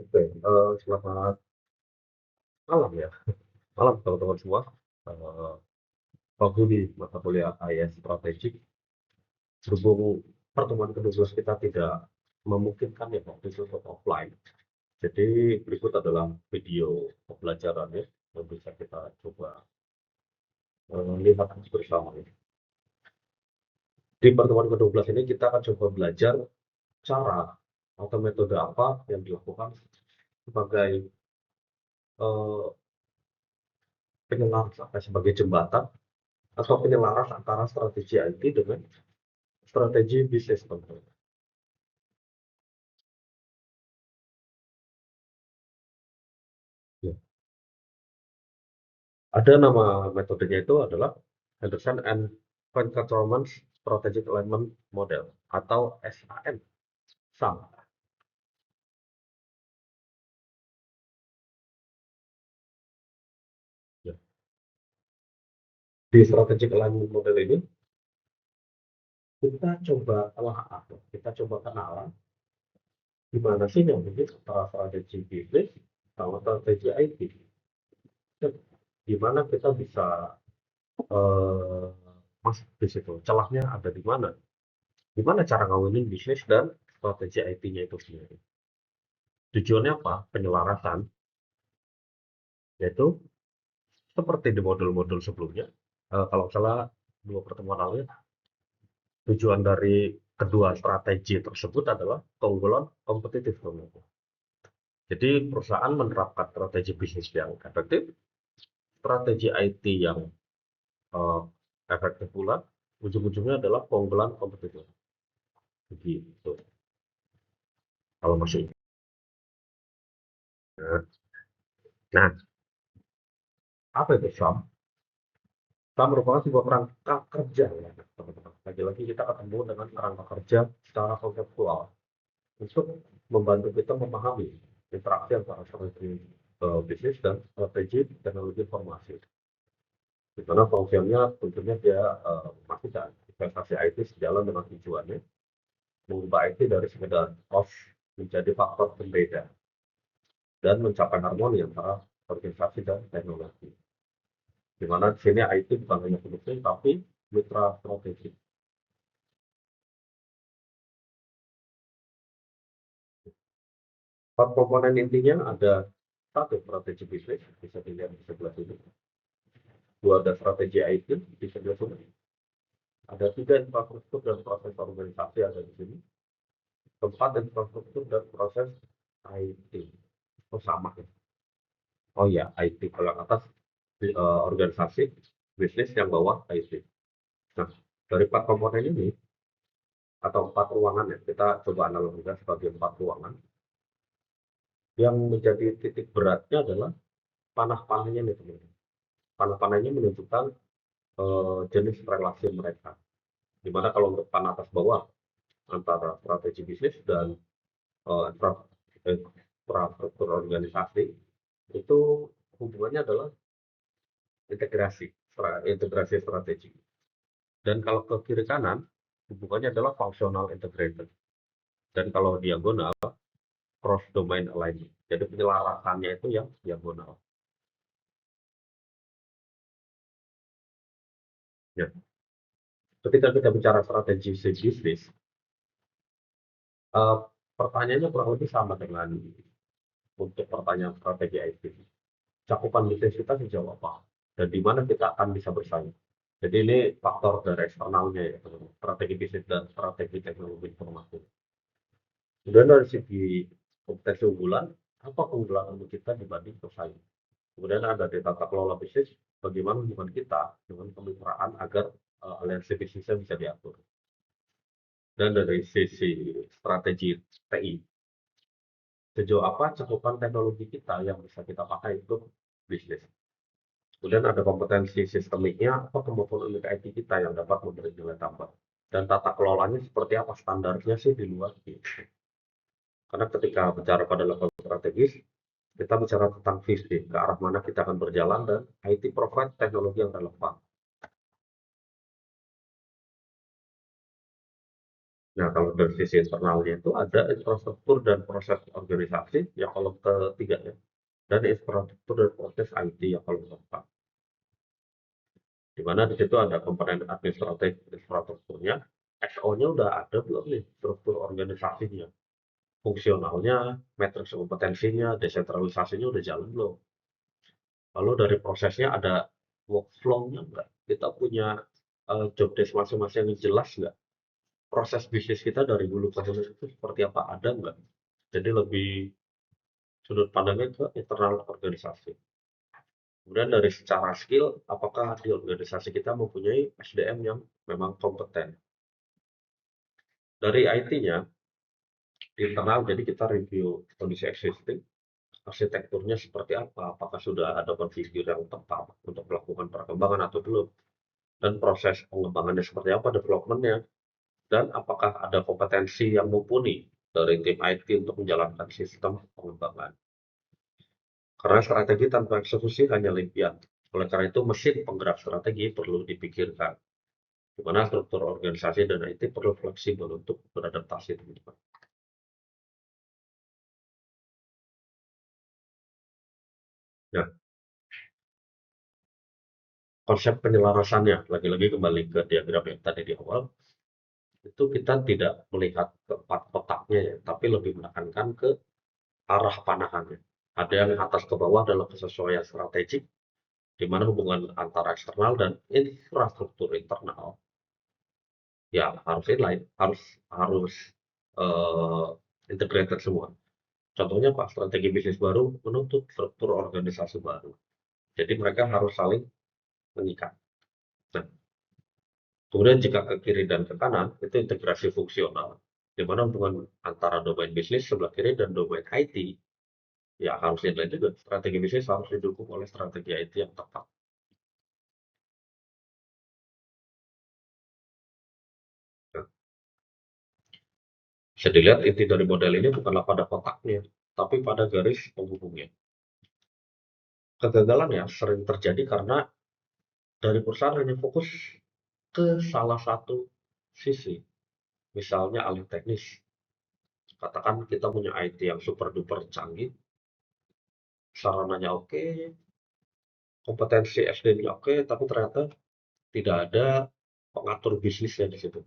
Oke, selamat malam ya, malam teman-teman semua. Eee, Aku di mata kuliah IS Strategik, berhubung pertemuan ke-12 kita tidak memungkinkan ya waktu itu untuk offline. Jadi berikut adalah video pembelajarannya yang bisa kita coba, lihat bersama ya. Di pertemuan ke-12 ini kita akan coba belajar cara atau metode apa yang dilakukan sebagai, eee, penyelaras sebagai jembatan atau penyelaras antara strategi IT dengan strategi bisnis teman-teman. Ya, ada nama metodenya itu adalah Henderson and Van Strategic Alignment Model atau SAM. SAM. Ya. Di Strategic Alignment Model ini kita coba kita coba kenalan gimana sih yang bikin antara strategi bisnis sama strategi IT. Dan gimana kita bisa eh, masuk di situ. Celahnya ada di mana? Gimana cara ngawinin bisnis dan strategi IT-nya itu sendiri. Tujuannya apa? Penyelarasan, yaitu seperti di modul-modul sebelumnya. Kalau salah dua pertemuan lalu, ya, tujuan dari kedua strategi tersebut adalah keunggulan kompetitif. Jadi perusahaan menerapkan strategi bisnis yang efektif, strategi IT yang eh, efektif pula, ujung-ujungnya adalah keunggulan kompetitif. Begitu. Kalau masih ingat. Nah, apa itu SAM? SAM merupakan sebuah kerangka kerja ya, teman-teman. Lagi-lagi kita ketemu dengan kerangka kerja secara konseptual untuk membantu kita memahami interaksi antara strategi bisnis dan strategi teknologi informasi. Di mana fungsinya tentunya dia memastikan investasi IT sejalan dengan tujuannya, mengubah IT dari sekedar cost menjadi faktor pembeda dan mencapai harmoni antara organisasi dan teknologi. Di mana di sini IT bukan hanya pendukung tapi mitra strategi. Empat komponen intinya ada satu strategi bisnis, bisa dilihat di sebelah sini. Dua ada strategi IT di sebelah sini. Ada tiga infrastruktur dan proses organisasi ada di sini. Keempat infrastruktur dan proses IT. Oh sama ya. Oh ya IT kalau yang atas organisasi bisnis yang bawah IT. Nah dari empat komponen ini atau empat ruangan ya kita coba analogikan sebagai empat ruangan. Yang menjadi titik beratnya adalah panah-panahnya nih teman-teman. Panah-panahnya menunjukkan jenis relasi mereka. Dimana kalau untuk panah atas bawah antara strategi bisnis dan infrastruktur organisasi itu hubungannya adalah integrasi integrasi strategi. Dan kalau ke kiri kanan hubungannya adalah functional integrated. Dan kalau diagonal cross domain alignment. Jadi penyelarasannya itu yang diagonal. Ya. Ketika kita bicara strategi bisnis, uh, pertanyaannya kurang lebih sama dengan untuk pertanyaan strategi IT. Cakupan bisnis kita sejauh apa? Dan di mana kita akan bisa bersaing? Jadi ini faktor dari eksternalnya ya, strategi bisnis dan strategi teknologi informasi. Kemudian dari segi kompetensi unggulan, apa keunggulan untuk kita dibanding pesaing? Kemudian ada di tata kelola bisnis, bagaimana hubungan kita dengan kemitraan agar aliansi bisnisnya bisa diatur. Dan dari sisi strategi TI, sejauh apa cakupan teknologi kita yang bisa kita pakai untuk bisnis. Kemudian ada kompetensi sistemiknya, apa kemampuan unit IT kita yang dapat memberi nilai tambah. Dan tata kelolanya seperti apa standarnya sih di luar gitu. Karena ketika bicara pada level strategis, kita bicara tentang visi, ke arah mana kita akan berjalan, dan IT provide teknologi yang relevan. Nah, kalau dari sisi internalnya itu ada infrastruktur dan proses organisasi yang kalau ketiganya, dan infrastruktur dan proses IT yang kalau keempat. Di mana di situ ada komponen administratif infrastrukturnya, SO-nya udah ada belum nih, struktur organisasinya, fungsionalnya, matriks kompetensinya, desentralisasinya udah jalan belum? Lalu dari prosesnya ada workflow-nya nggak? Kita punya job desk masing-masing yang jelas nggak? Proses bisnis kita dari hulu ke hilir itu seperti apa, ada nggak? Jadi lebih sudut pandangnya ke internal organisasi. Kemudian dari secara skill, apakah di organisasi kita mempunyai SDM yang memang kompeten. Dari IT-nya, di internal, jadi kita review kondisi existing, arsitekturnya seperti apa, apakah sudah ada konfigur yang tepat untuk melakukan perkembangan atau belum, dan proses pengembangannya seperti apa, development-nya, dan apakah ada kompetensi yang mumpuni dari tim IT untuk menjalankan sistem pengembangan. Karena strategi tanpa eksekusi hanya impian. Oleh karena itu, mesin penggerak strategi perlu dipikirkan, di mana struktur organisasi dan IT perlu fleksibel untuk beradaptasi, teman-teman. Nah, konsep penyelarasannya, lagi-lagi kembali ke diagram yang tadi di awal, itu kita tidak melihat ke empat kotaknya ya, tapi lebih menekankan ke arah panahannya. Ada yang atas ke bawah dalam kesesuaian strategik, di mana hubungan antara eksternal dan infrastruktur internal ya harus inline, harus uh, integrated semua. Contohnya Pak, strategi bisnis baru menuntut struktur organisasi baru. Jadi mereka harus saling mengikat. Nah, kemudian jika ke kiri dan ke kanan, itu integrasi fungsional. Di mana hubungan antara domain bisnis sebelah kiri dan domain IT, ya harus inline juga. Strategi bisnis harus didukung oleh strategi IT yang tepat. Nah, bisa dilihat inti dari model ini bukanlah pada kotaknya, tapi pada garis penghubungnya. Kegagalan ya sering terjadi karena dari perusahaan hanya fokus ke salah satu sisi. Misalnya alih teknis. Katakan kita punya IT yang super duper canggih, sarananya oke, kompetensi SD-nya oke, tapi ternyata tidak ada pengatur bisnisnya di situ.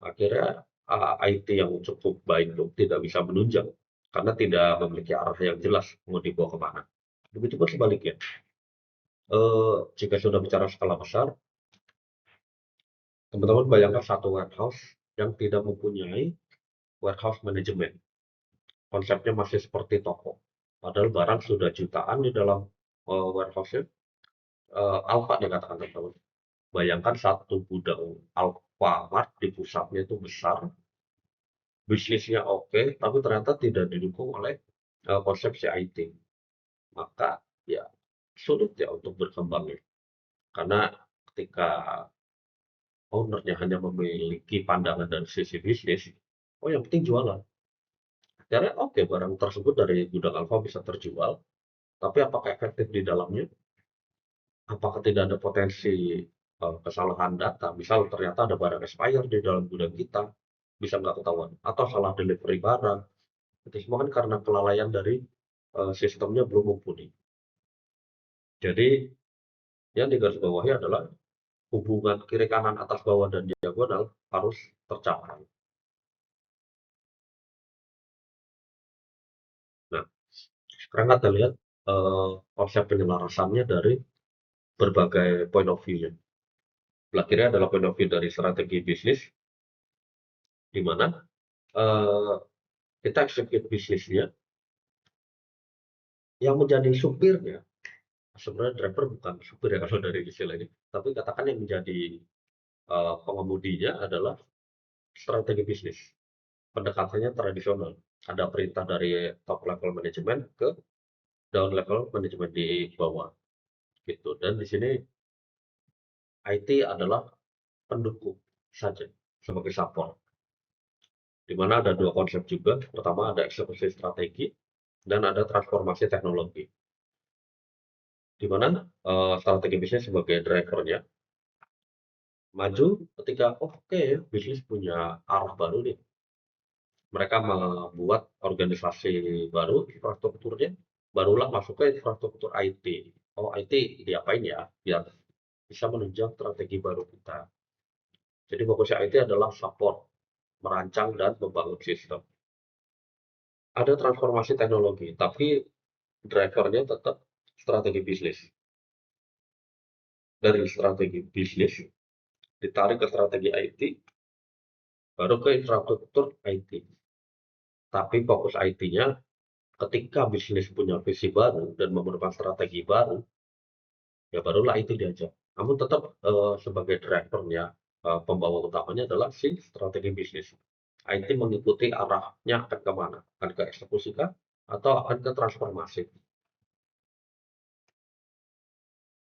Akhirnya IT yang cukup baik itu tidak bisa menunjang karena tidak memiliki arah yang jelas mau dibawa kemana. Begitupun sebaliknya, jika sudah bicara skala besar, teman-teman bayangkan satu warehouse yang tidak mempunyai warehouse management. Konsepnya masih seperti toko. Padahal barang sudah jutaan di dalam warehouse-nya. Alfa deh katakan teman-teman. Bayangkan satu gudang Alfamart di pusatnya itu besar, bisnisnya oke, tapi ternyata tidak didukung oleh konsep IT. Maka ya sulit ya untuk berkembang ya. Karena ketika ownernya hanya memiliki pandangan dari sisi bisnis, oh yang penting jualan. Akhirnya oke, barang tersebut dari gudang Alfa bisa terjual, tapi apakah efektif di dalamnya? Apakah tidak ada potensi kesalahan data? Misal ternyata ada barang expired di dalam gudang kita, bisa nggak ketahuan, atau salah delivery barang. Itu semua kan karena kelalaian dari sistemnya belum mumpuni. Jadi yang digarisbawahi adalah hubungan kiri kanan atas bawah dan diagonal harus tercapai. Nah, sekarang kita lihat konsep penyelarasannya dari berbagai point of view-nya. Belah kiri adalah point of view dari strategi bisnis, di mana eh, kita eksekusi bisnisnya, yang menjadi supirnya, sebenarnya driver bukan supir ya kalau dari istilah ini, tapi katakan yang menjadi pengemudinya adalah strategi bisnis. Pendekatannya tradisional. Ada perintah dari top level manajemen ke down level manajemen di bawah. Gitu. Dan di sini IT adalah pendukung saja sebagai support. Di mana ada dua konsep juga. Pertama ada eksekusi strategi dan ada transformasi teknologi. Di mana strategi bisnis sebagai drivernya, Maju ketika, oke, bisnis punya arah baru nih. Mereka membuat organisasi baru, infrastrukturnya, barulah masuk ke infrastruktur IT. Oh, IT diapain ya? Biar bisa menunjang strategi baru kita. Jadi fokusnya IT adalah support, merancang dan membangun sistem. Ada transformasi teknologi, tapi drivernya tetap strategi bisnis. Dari strategi bisnis, ditarik ke strategi IT, baru ke infrastruktur IT. Tapi fokus IT-nya ketika bisnis punya visi baru dan memerlukan strategi baru, ya barulah IT diajak. Namun tetap sebagai drivernya, pembawa utamanya adalah si strategi bisnis. IT mengikuti arahnya akan kemana? Akan ke eksekusi kah? Atau akan ke transformasi?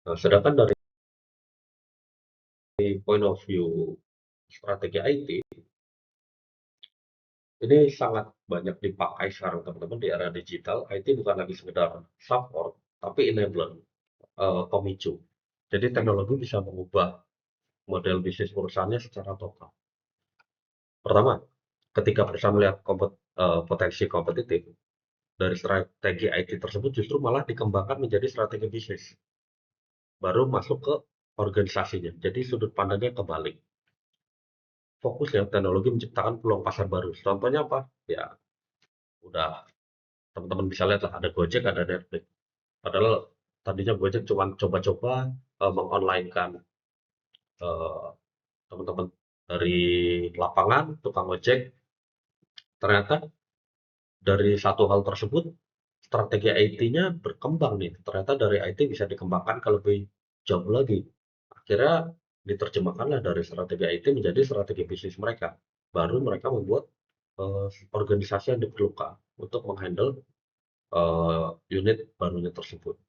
Nah, sedangkan dari point of view strategi IT, ini sangat banyak dipakai sekarang teman-teman di era digital. IT bukan lagi sekedar support, tapi enabler, pemicu. Jadi teknologi bisa mengubah model bisnis perusahaannya secara total. Pertama, ketika perusahaan melihat potensi kompetitif, dari strategi IT tersebut justru malah dikembangkan menjadi strategi bisnis. Baru masuk ke organisasinya. Jadi sudut pandangnya kebalik. Fokusnya teknologi menciptakan peluang pasar baru. Contohnya apa? Ya, udah teman-teman bisa lihat lah, ada Gojek, ada Netflix. Padahal tadinya Gojek cuma coba-coba mengonlinekan eh, teman-teman dari lapangan, tukang ojek. Ternyata dari satu hal tersebut, strategi IT-nya berkembang nih. Ternyata dari IT bisa dikembangkan ke lebih jauh lagi. Akhirnya diterjemahkanlah dari strategi IT menjadi strategi bisnis mereka. Baru mereka membuat organisasi yang diperlukan untuk menghandle unit barunya tersebut.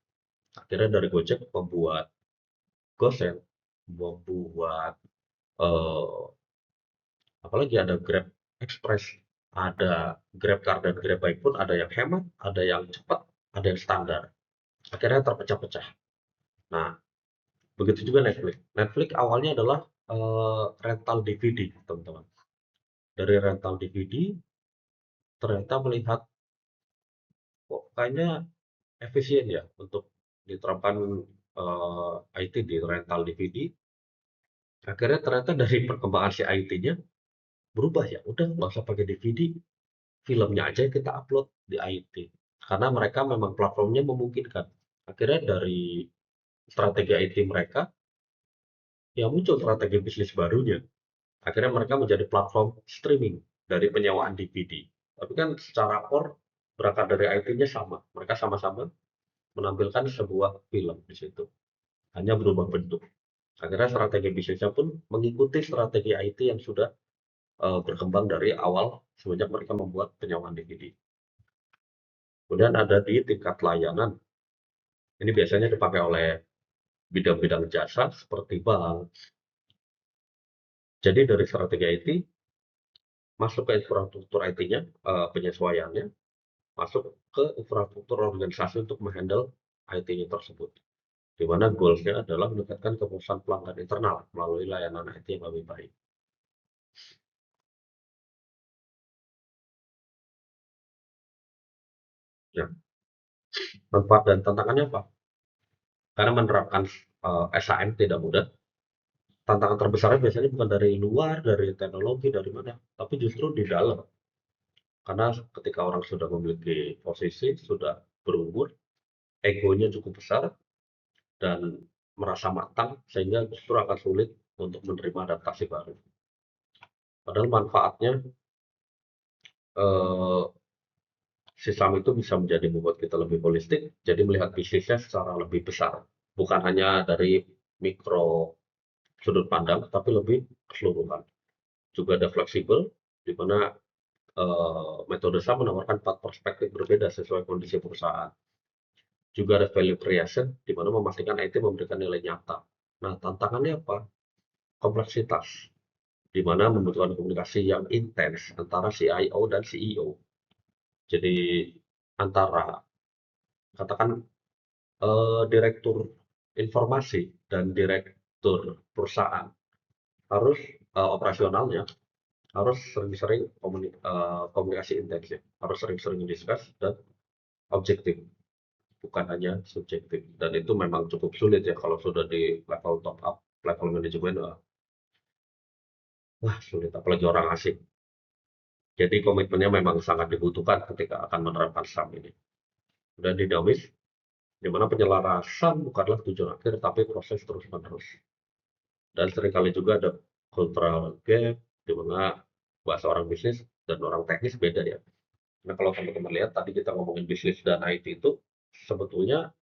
Akhirnya dari Gojek membuat GoSend, membuat eh, apalagi ada Grab Express, ada GrabCar dan GrabBike pun ada yang hemat, ada yang cepat, ada yang standar. Akhirnya terpecah-pecah. Nah, begitu juga Netflix. Netflix awalnya adalah rental DVD, teman-teman. Dari rental DVD, ternyata melihat kok kayaknya efisien ya untuk diterapkan IT di rental DVD. Akhirnya ternyata dari perkembangan si IT-nya berubah, ya udah nggak usah pakai DVD, filmnya aja kita upload di IT. Karena mereka memang platformnya memungkinkan. Akhirnya dari strategi IT mereka, ya muncul strategi bisnis barunya. Akhirnya mereka menjadi platform streaming dari penyewaan DVD. Tapi kan secara core berangkat dari IT-nya sama. Mereka sama-sama menampilkan sebuah film di situ. Hanya berubah bentuk. Akhirnya strategi bisnisnya pun mengikuti strategi IT yang sudah berkembang dari awal semenjak mereka membuat penyewaan DVD. Kemudian ada di tingkat layanan. Ini biasanya dipakai oleh bidang-bidang jasa seperti bank. Jadi dari strategi IT masuk ke infrastruktur IT-nya, penyesuaiannya, masuk ke infrastruktur organisasi untuk menghandle IT-nya tersebut. Di mana goals-nya adalah meningkatkan kepuasan pelanggan internal melalui layanan IT yang lebih baik. Ya, manfaat dan tantangannya apa? Karena menerapkan SAM tidak mudah. Tantangan terbesarnya biasanya bukan dari luar, dari teknologi, dari mana, tapi justru di dalam. Karena ketika orang sudah memiliki posisi, sudah berumur, egonya cukup besar, dan merasa matang, sehingga justru akan sulit untuk menerima adaptasi baru. Padahal manfaatnya, eh, sistem itu bisa menjadi membuat kita lebih holistik, jadi melihat bisnisnya secara lebih besar. Bukan hanya dari mikro sudut pandang, tapi lebih keseluruhan. Juga ada fleksibel, di mana metode SAM menawarkan 4 perspektif berbeda sesuai kondisi perusahaan. Juga ada value creation, di mana memastikan IT memberikan nilai nyata. Nah, tantangannya apa? Kompleksitas, di mana membutuhkan komunikasi yang intens antara CIO dan CEO. Jadi antara katakan direktur informasi dan direktur perusahaan harus operasionalnya harus sering-sering komunikasi intensif, harus sering-sering discuss dan objektif, bukan hanya subjektif. Dan itu memang cukup sulit ya kalau sudah di level top up, level manajemen, wah sulit apalagi orang asing. Jadi komitmennya memang sangat dibutuhkan ketika akan menerapkan SAM ini. Dan dinamis, di mana penyelarasan bukanlah tujuan akhir, tapi proses terus-menerus. Dan seringkali juga ada cultural gap, di mana bahasa orang bisnis dan orang teknis beda ya. Nah, kalau teman-teman lihat tadi kita ngomongin bisnis dan IT itu sebetulnya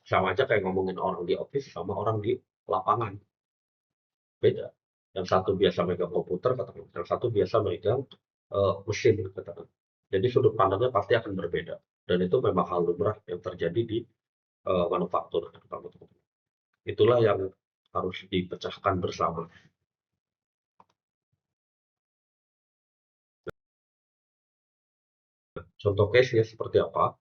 sama aja kayak ngomongin orang di office sama orang di lapangan, beda. Yang satu biasa megang komputer, katakan, yang satu biasa megang mesin, katakan. Jadi sudut pandangnya pasti akan berbeda. Dan itu memang hal lumrah yang terjadi di manufaktur, teman-teman. Itulah yang harus dipecahkan bersama. Contoh case-nya seperti apa?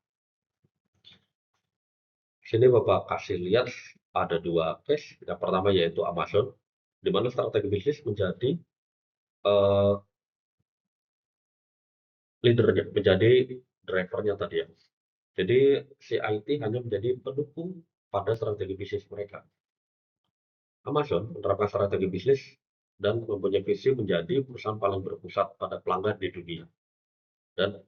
Sini Bapak kasih lihat ada dua case. Yang pertama yaitu Amazon, di mana strategi bisnis menjadi uh, leadernya, menjadi drivernya tadi ya. Jadi si IT hanya menjadi pendukung pada strategi bisnis mereka. Amazon menerapkan strategi bisnis dan mempunyai visi menjadi perusahaan paling berpusat pada pelanggan di dunia. Dan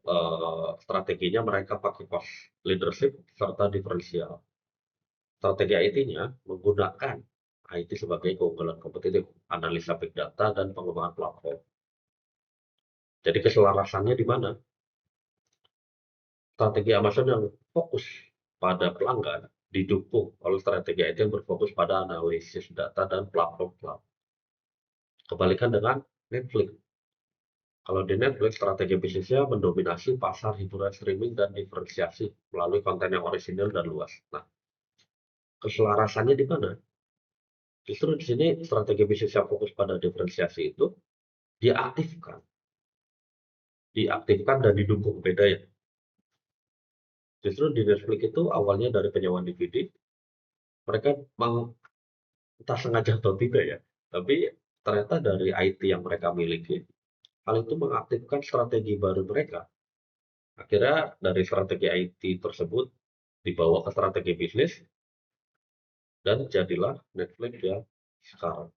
strateginya mereka pakai cost leadership serta diferensial. Strategi IT-nya menggunakan IT sebagai keunggulan kompetitif, analisa big data, dan pengembangan platform. Jadi keselarasannya di mana? Strategi Amazon yang fokus pada pelanggan didukung oleh strategi IT yang berfokus pada analisis data dan platform cloud. Kebalikan dengan Netflix. Kalau di Netflix, strategi bisnisnya mendominasi pasar hiburan streaming dan diferensiasi melalui konten yang orisinal dan luas. Nah, keselarasannya di mana? Justru di sini strategi bisnis yang fokus pada diferensiasi itu diaktifkan, diaktifkan dan didukung, beda ya. Justru di Netflix itu awalnya dari penyewaan DVD, mereka entah sengaja atau tidak ya, tapi ternyata dari IT yang mereka miliki, hal itu mengaktifkan strategi baru mereka. Akhirnya dari strategi IT tersebut dibawa ke strategi bisnis dan jadilah Netflix yang sekarang.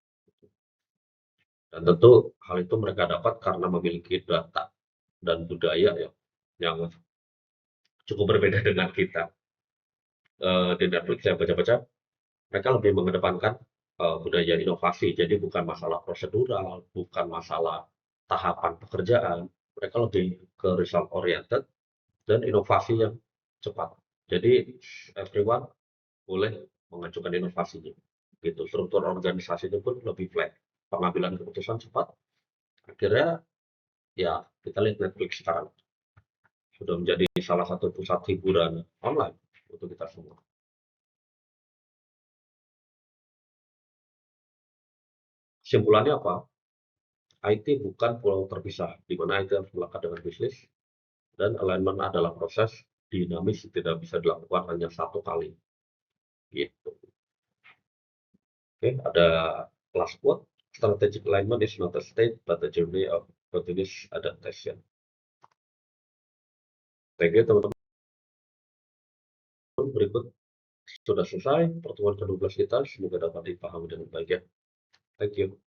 Dan tentu hal itu mereka dapat karena memiliki data dan budaya ya, yang cukup berbeda dengan kita. Di Netflix saya baca-baca, mereka lebih mengedepankan budaya inovasi. Jadi bukan masalah prosedural, bukan masalah tahapan pekerjaan. Mereka lebih ke result oriented dan inovasi yang cepat. Jadi everyone boleh mengajukan inovasinya. Gitu. Struktur organisasinya pun lebih flat. Pengambilan keputusan cepat. Akhirnya ya kita lihat Netflix sekarang sudah menjadi salah satu pusat hiburan online untuk kita semua. Kesimpulannya apa? IT bukan pulau terpisah, di mana IT harus melekat dengan bisnis, dan alignment adalah proses dinamis tidak bisa dilakukan hanya satu kali. Gitu. Oke, ada last quote. Strategic alignment is not a state, but a journey of continuous adaptation. Thank you teman-teman. Berikut sudah selesai pertemuan ke-12 kita. Semoga dapat dipahami dengan baik ya. Thank you.